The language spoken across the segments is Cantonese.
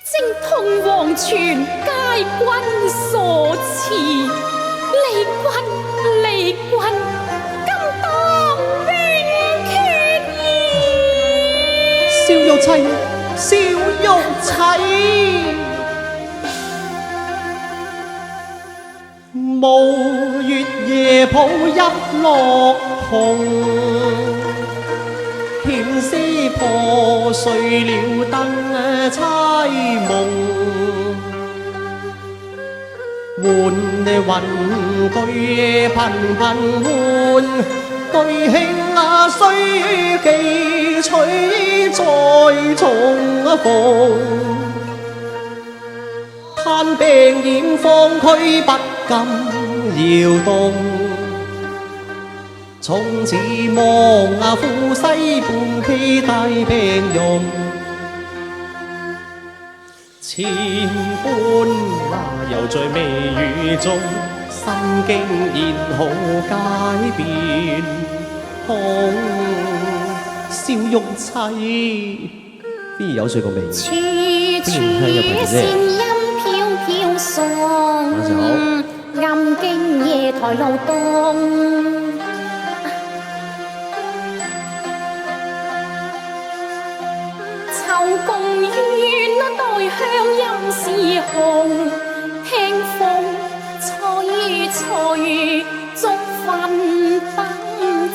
正統黃泉皆君所賜，離君離君，今當永決意。小玉妻，小玉妻，無月夜抱一落紅，險些破碎了燈猜夢，喚雲句頻頻喚，對卿須記取再重逢。攤病染芳軀不禁搖動，從此望夫西半披大病容，千般猶在微雨中，心經然好解變空。小玉妻，邊有睡過未？處處仙音飄飄送，暗經夜台路動。秋公園對香音是紅，聽風吹吹竹分燈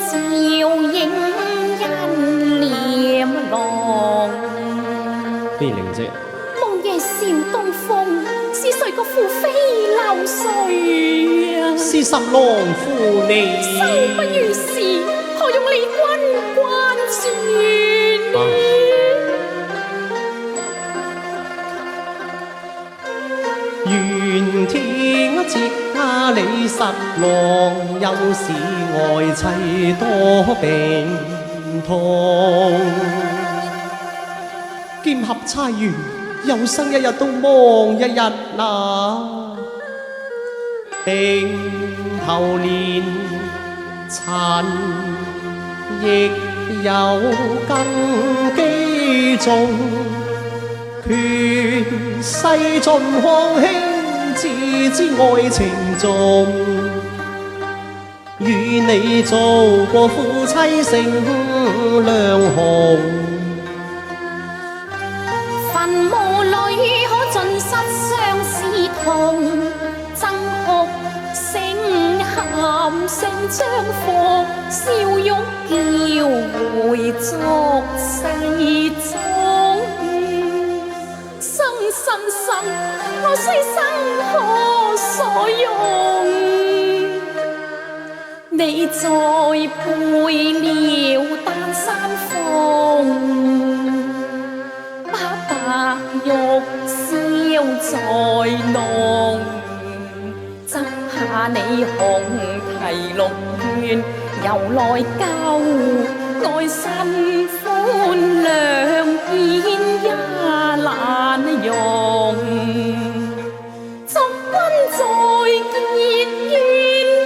照影欣簾籠。邊靈啫？夢夜笑東風，是誰個負飛流水啊？是什郎負你？生不如是，何用理君關注？願天接你實郎，又是愛妻多病痛。劍合釵圓，有生一日都望一日那病頭連塵，亦有根基重。勸世盡康兄，自知愛情重，與你做過夫妻成兩紅。墳墓裏可盡失相思痛，爭哭聲喊聲將火，笑玉叫回俗世中。生生我須生何所用？你栽配了丹山鳳，把白玉燒在濃，執下你紅提綠卷，又來救愛新歡兩件也難容。祝君再結鴛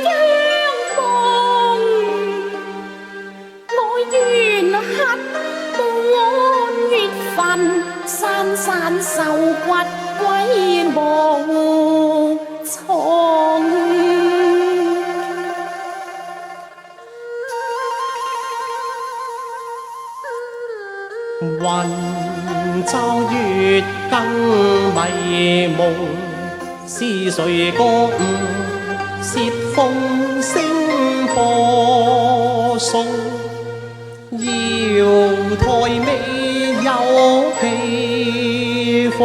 鴦夢，我願刻滿月份，山山瘦骨歸無從。雲罩月更迷夢，是誰歌舞竊風聲播送？瑤台未有披風，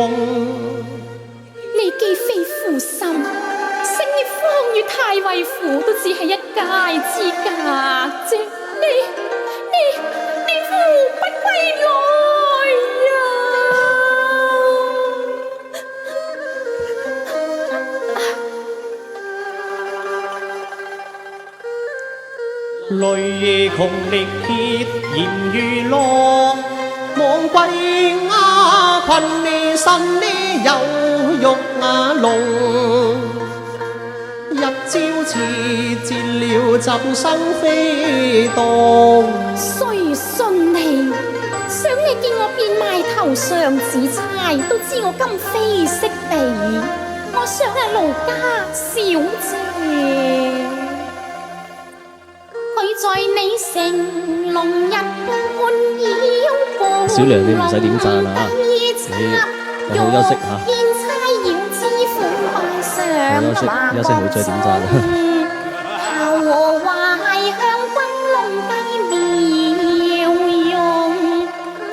你既非負心，星月方與太尉府都只係一介之隔啫。你負不歸來呀！淚窮力竭然如落，望歸鴉群呢身呢有玉龍。日朝似折了怎生飛動，雖信你，想你見我變賣頭上紫釵，都知我今非昔比。我想係盧家小姐，佢在你成龍日半腰部。小娘你唔使點讚啊，你好休息嚇。休息好再點讚。桃花香君龍計妙用，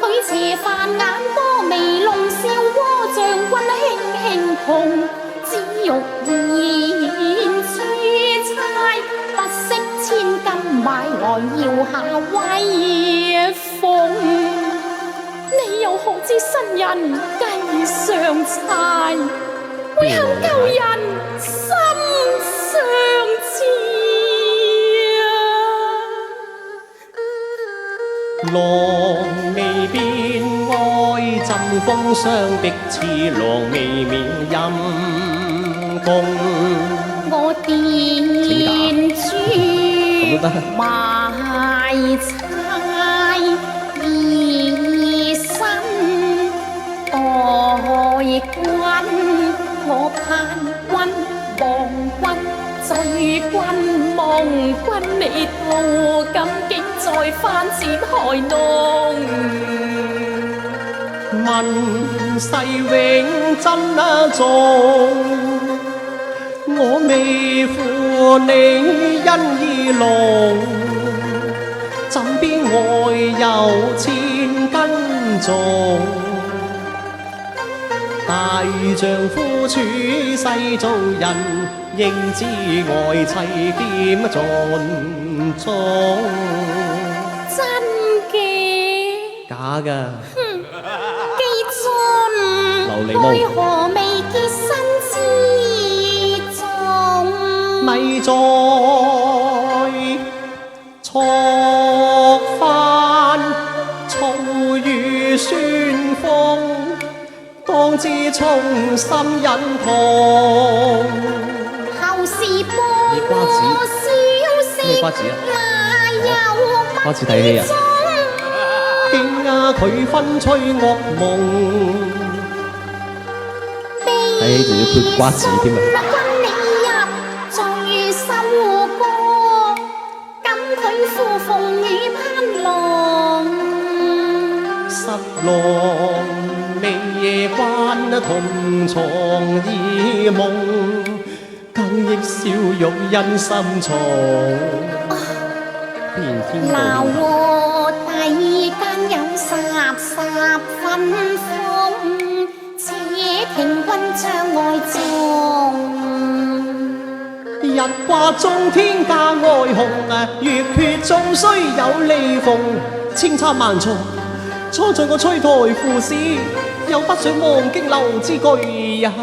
佢斜泛眼波眉龍笑窩將軍輕輕碰，只欲言珠釵，不惜千金買來搖下威風。你又何知新人計上猜，會肯舊人心相似啊！郎未變愛浸風霜，的似郎未免陰公。我電珠賣釵，以身待君。我盼君望君醉君望君，你到今竟再翻展開弄。問世永真重，我未負你恩義濃，怎biết愛有千斤重。大丈夫處世做人，應知愛妻兼盡忠。真嘅？假㗎。既盡，為何未結身之重？咪再錯翻醋與酸風，當知衷心忍痛。後事報我消息，咩瓜子啊？瓜子睇戲啊？驚啊！佢分吹惡夢，睇戲仲要配瓜子添啊！君你入最收歌，感佢負鳳與攀郎。失浪未夜關，同床異夢，更憶笑容因心藏。鬧和帝間有霎分風，且聽君將愛縱。日掛中天加愛紅，月缺中須有利逢。千差萬錯，錯在我吹台附使，又不想忘經流之句呀。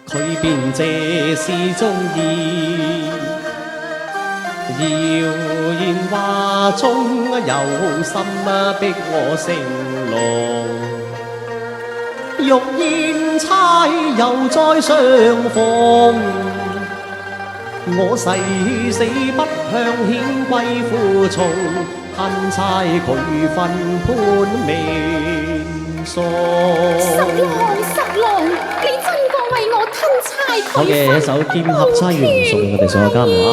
佢便這是中意，謠言話中有心逼我成龍，欲言釵又再相逢，我誓死不向顯貴負從，恨釵佢分潘美送。十郎，你真個為我吞釵佢分。好嘅，一首劍俠釵圓送俾我哋所有家人啊！